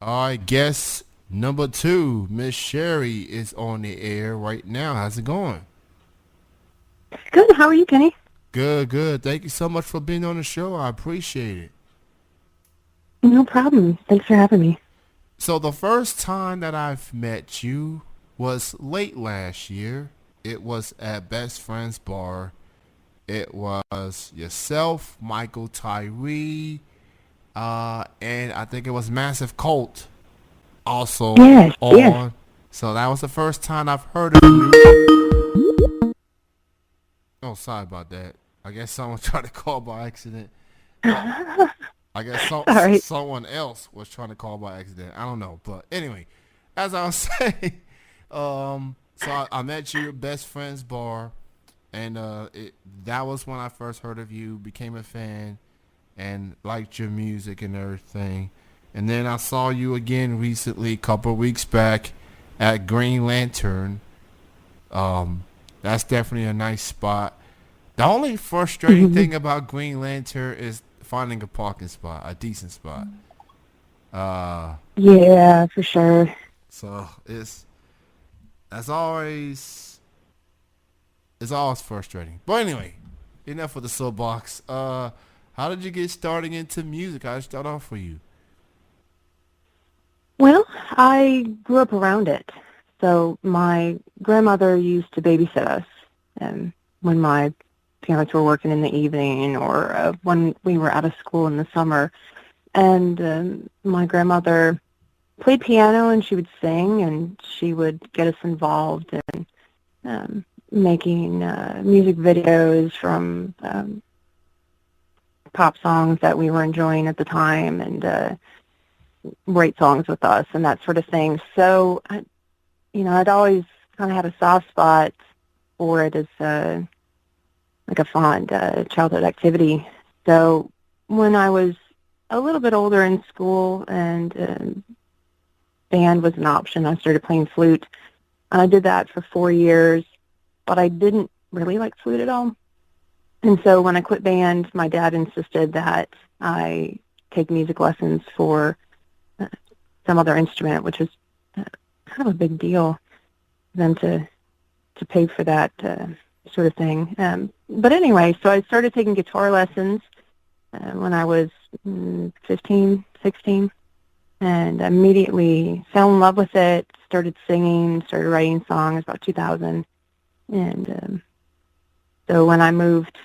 All right, guest number two, Miss Sheri, is on the air right now. How's it going? Good. How are you, Kenny? Good, good. Thank you so much for being on the show. I appreciate it. No problem. Thanks for having me. So the first time that I've met you was late last year. It was at Best Friends Bar. It was yourself, Michael Tyree, and I think it was Massive Colt also Yes, yes. on. So that was the first time I've heard of you. Oh, sorry about that. I guess someone tried to call by accident. But I guess Sorry. someone else was trying to call by accident. I don't know. But anyway, as I was saying, so I met you at Best Friends Bar, and that was when I first heard of you, became a fan, and liked your music and everything. And then I saw you again recently, a couple of weeks back, at Green Lantern. Um, that's definitely a nice spot. The only frustrating Mhm. thing about Green Lantern is finding a parking spot, a decent spot. Uh, Yeah, for sure. so that's always it's always frustrating. But anyway, enough with the soapbox. How did you get started into music? How did it start off for you? Well, I grew up around it. So my grandmother used to babysit us when my parents were working in the evening or when we were out of school in the summer. And my grandmother played piano and she would sing and she would get us involved in making music videos from pop songs that we were enjoying at the time and write songs with us and that sort of thing. So, I'd always kind of had a soft spot for it as like a fond childhood activity. So when I was a little bit older in school and band was an option, I started playing flute. And I did that for 4 years, but I didn't really like flute at all. And so when I quit band, my dad insisted that I take music lessons for uh, some other instrument, which was kind of a big deal for them to pay for that sort of thing. But anyway, so I started taking guitar lessons when I was 15, 16, and immediately fell in love with it, started singing, started writing songs about 2000. And so when I moved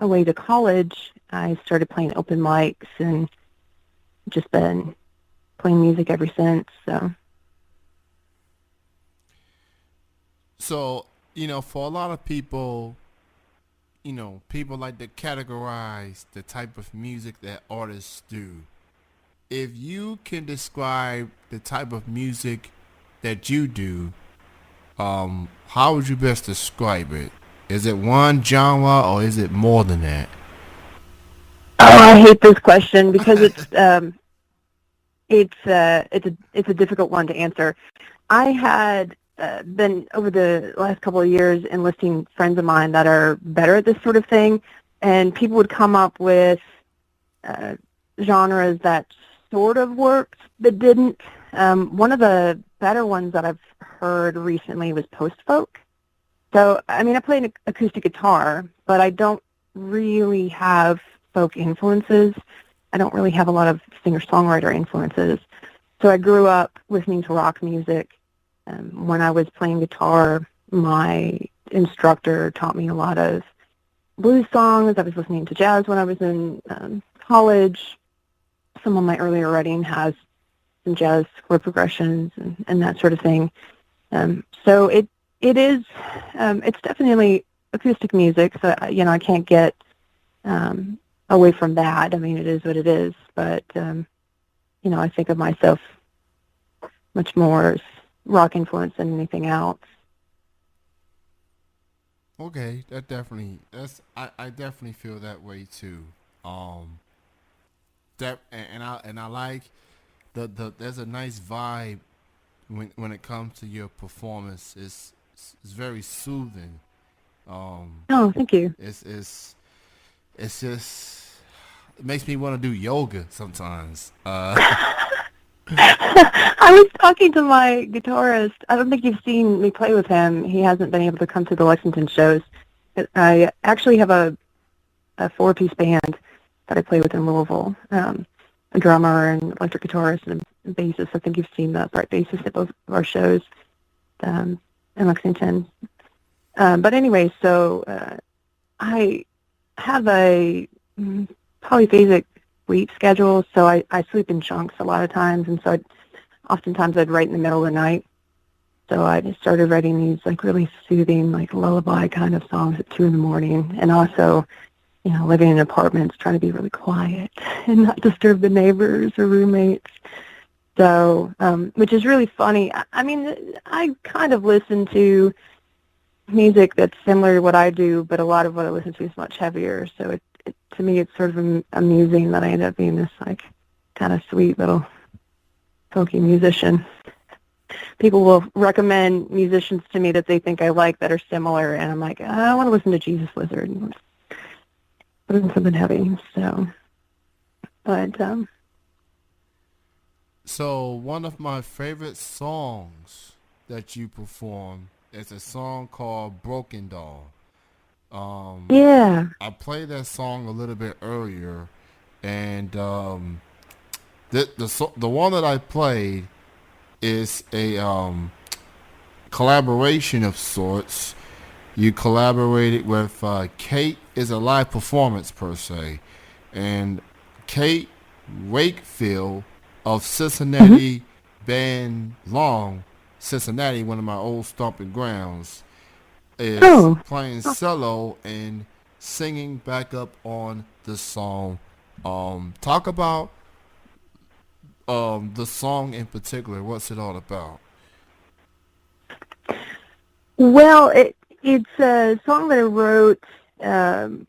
away to college, I started playing open mics and just been playing music ever since. So, So, for a lot of people, people like to categorize the type of music that artists do. If you can describe the type of music that you do, how would you best describe it? Is it one genre or is it more than that? oh, I hate this question because it's a difficult one to answer. I had been over the last couple of years enlisting friends of mine that are better at this sort of thing, and people would come up with uh, genres that sort of worked but didn't. One of the better ones that I've heard recently was post-folk. So, I mean, I play an acoustic guitar, but I don't really have folk influences. I don't really have a lot of singer-songwriter influences. So I grew up listening to rock music. When I was playing guitar, my instructor taught me a lot of blues songs. I was listening to jazz when I was in college. Some of my earlier writing has some jazz chord progressions and that sort of thing. So it is it's definitely acoustic music. So I can't get away from that. I mean, it is what it is. But I think of myself much more as rock influence than anything else. Okay, I definitely feel that way too. Um, and I like the there's a nice vibe when it comes to your performance. It's very soothing. Um, Oh, thank you. it's it's it's just it makes me want to do yoga sometimes. I was talking to my guitarist. I don't think you've seen me play with him. He hasn't been able to come to the Lexington shows. I actually have a four-piece band that I play with in Louisville. A drummer and electric guitarist and a bassist. I think you've seen the upright bassist at both of our shows in Lexington. But anyway, so I have a polyphasic sleep schedule, so I sleep in chunks a lot of times, and so oftentimes I'd write in the middle of the night. So I just started writing these like really soothing, like lullaby kind of songs at 2 in the morning, and also, living in apartments, trying to be really quiet and not disturb the neighbors or roommates. So, which is really funny. I mean, I kind of listen to music that's similar to what I do, but a lot of what I listen to is much heavier. So to me, it's sort of amusing that I end up being this like kind of sweet little folky musician. People will recommend musicians to me that they think I like that are similar, and I'm like, I want to listen to Jesus Lizard and put in something heavy. So, but So one of my favorite songs that you perform is a song called Broken Doll. yeah. I played that song a little bit earlier, and the one that I played is a collaboration of sorts. You collaborated with Kate. Is a live performance per se, and Kate Wakefield of Cincinnati band Long, Cincinnati, one of my old stomping grounds, is Oh, playing cello and singing back up on the song. Talk about the song in particular. What's it all about? well, it's a song that I wrote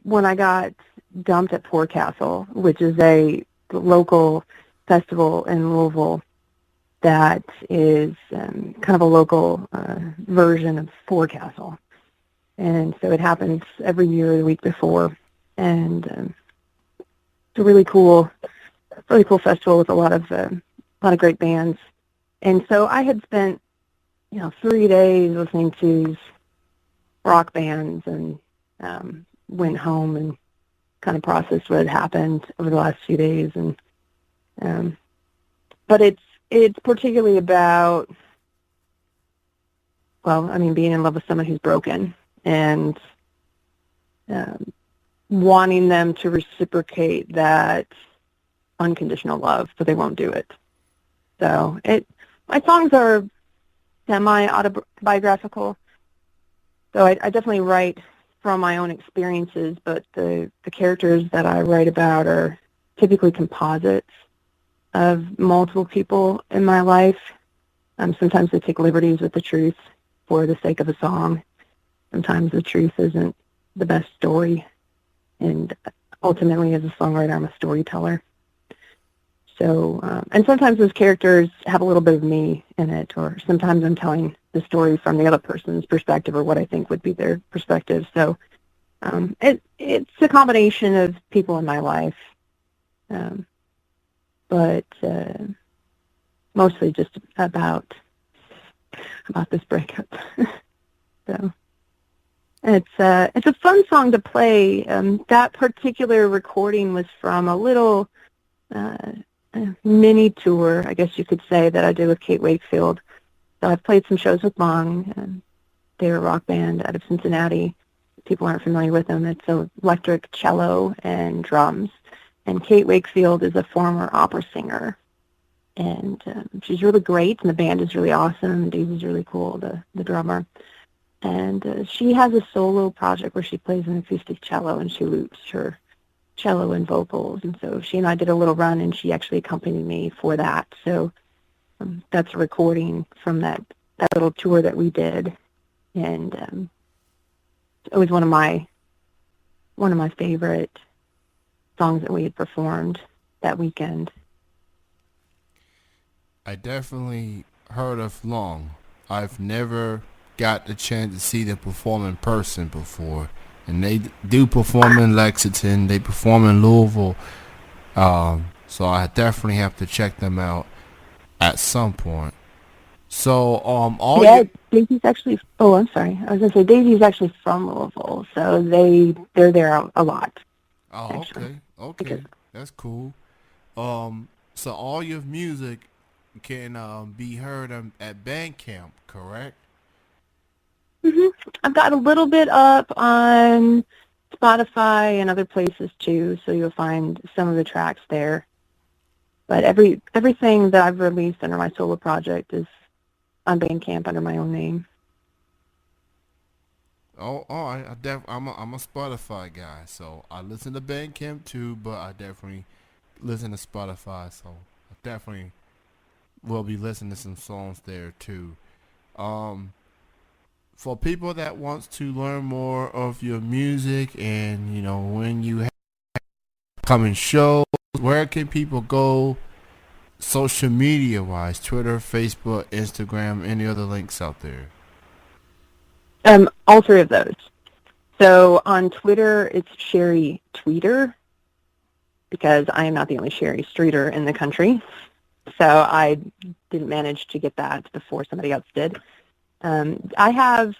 when I got dumped at Forecastle, which is a local festival in Louisville that is kind of a local version of Forecastle. And so it happens every year, the week before. And it's a really cool festival with a lot of great bands. And so I had spent 3 days listening to these rock bands, and went home and kind of processed what had happened over the last few days. And but it's particularly about, being in love with someone who's broken and wanting them to reciprocate that unconditional love, but they won't do it. So my songs are semi-autobiographical. So I definitely write from my own experiences, but the characters that I write about are typically composites of multiple people in my life. Sometimes I take liberties with the truth for the sake of a song. Sometimes the truth isn't the best story. And ultimately, as a songwriter, I'm a storyteller. So, and sometimes those characters have a little bit of me in it, or sometimes I'm telling the story from the other person's perspective, or what I think would be their perspective. So it's a combination of people in my life, but mostly just about this breakup. So it's a fun song to play. That particular recording was from a little mini tour, I guess you could say, that I did with Kate Wakefield. So I've played some shows with Long, and they're a rock band out of Cincinnati. People aren't familiar with them. It's electric cello and drums. And Kate Wakefield is a former opera singer, and she's really great, and the band is really awesome, and Daisy's really cool, the drummer. And she has a solo project where she plays an acoustic cello, and she loops her cello and vocals. And so she and I did a little run, and she actually accompanied me for that. So that's a recording from that little tour that we did, and it was one of my favorite songs that we had performed that weekend. I definitely heard of Long. I've never got the chance to see them perform in person before, and they do perform in Lexington. They perform in Louisville, so I definitely have to check them out. at some point. So all Yeah, you. Daisy's actually. Oh, I'm sorry. I was gonna say Daisy's actually from Louisville, so they're there a lot Oh, actually. okay, Because okay, that's cool. So all your music can be heard at Bandcamp, correct? hmm I've got a little bit up on Spotify and other places too, so you'll find some of the tracks there. But everything that I've released under my solo project is on Bandcamp under my own name. Oh, all right. I'm a Spotify guy, so I listen to Bandcamp too, but I definitely listen to Spotify, so I definitely will be listening to some songs there too. Um, for people that wants to learn more of your music and when you have coming shows, where can people go social media wise? Twitter, Facebook, Instagram, any other links out there? All three of those. So on Twitter, it's Sheri Tweeter, because I am not the only Sheri Streeter in the country. So I didn't manage to get that before somebody else did. I have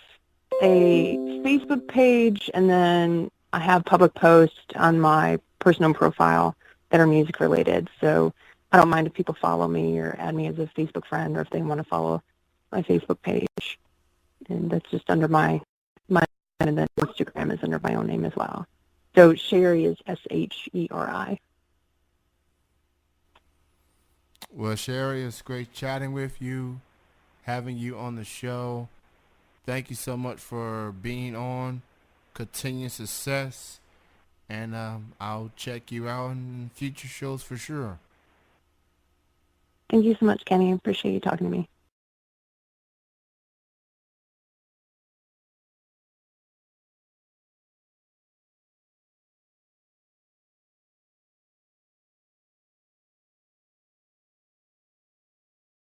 a Facebook page, and then I have public posts on my personal profile that are music related. So I don't mind if people follow me or add me as a Facebook friend, or if they want to follow my Facebook page. And that's just under my and then Instagram is under my own name as well. So Sheri is Sheri. Well, Sheri, it's great chatting with you, having you on the show. Thank you so much for being on. Continued success, and I'll check you out in future shows for sure. Thank you so much, Kenny. I appreciate you talking to me.